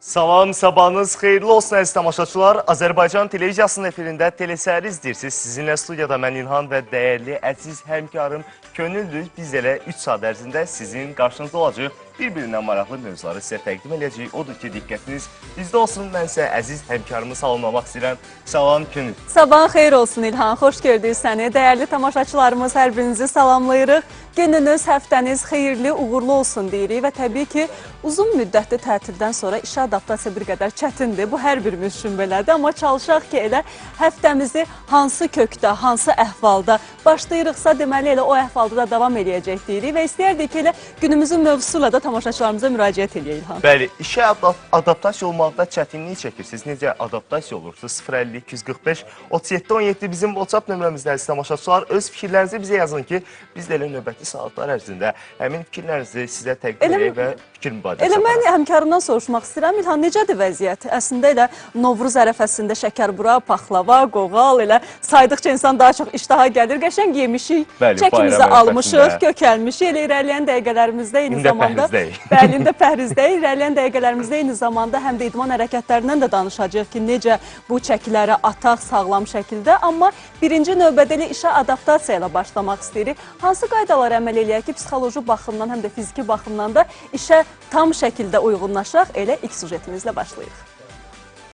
Salam, sabahınız xeyirli olsun əziz tamaşaçılar. Azərbaycan televiziyasının efirində telesəhər izləyirsiniz. Sizinlə studiyada mən İlhan və dəyərli, əziz həmkarım Könüldür. Biz elə 3 saat ərzində sizin qarşınızda olacaq. Bir-birindən maraqlı mövzuları sizə təqdim edəcəyik. Odur ki, diqqətiniz bizdə olsun. Mən isə əziz həmkarımı salamlamaq istəyirəm. Salam Könül. Sabahın xeyir olsun İlhan. Xoş gördük səni. Dəyərli tamaşaçılarımız, hər birinizi salamlayırıq. Gününüz, həftəniz xeyirli, uğurlu olsun deyirik və təbii ki, uzun müddətli tətildən sonra işə adaptasiya bir qədər çətindir. Bu hər birimiz üçün belədir. Amma çalışaq ki, elə həftəmizi hansı kökdə, hansı əhvalda başlayırıqsa, deməli elə o əhvalda da davam eləyəcək deyirik və istəyərdik ki, elə günümüzün mövzusuyla da tamaşaçılarımıza müraciət edək İlhan. Bəli, işə adaptasiya olmaqda çətinlik çəkirsiniz. Necə adaptasiya olursunuz? 050 245 37 17 bizim WhatsApp nömrəmizdə əziz tamaşaçılar. Öz fikirlərinizi bizə yazın ki, biz də elə növbəti saatlar ərzində həmin fikirlərinizi sizə təqdim edək və fikir mübadiləsi Elə mən aparaq. həmkarımdan soruşmaq istəyirəm. İlhan, necədir vəziyyət? Əslində elə Novruz ərəfəsində şəkərbura, paxlava, qoğal, elə saydıqca insan daha çox iştaha gəlir. Qəşəng yemişik, Bəli, çəkimizi bayram almışıq, ərəfəsində. kökəlmişik. Elə irəliyən dəqiqələrimizdə eyni İndi də zamanda pəhrizdəyik. bəli, indi də pəhrizdəyik. İrəliyən dəqiqələrimizdə eyni zamanda həm də idman hərəkətlərindən də danışacağıq ki, necə bu çəkiləri ataq sağlam şəkildə. Amma birinci növbədə elə işə adaptasiya ilə başlamaq istəyirik. Hansı qaydalara əməl eləyək ki, psixoloji baxımdan, həm də fiziki baxımdan da işə tam şəkildə uyğunlaşaq? Elə ilk sujetimizlə başlayırıq.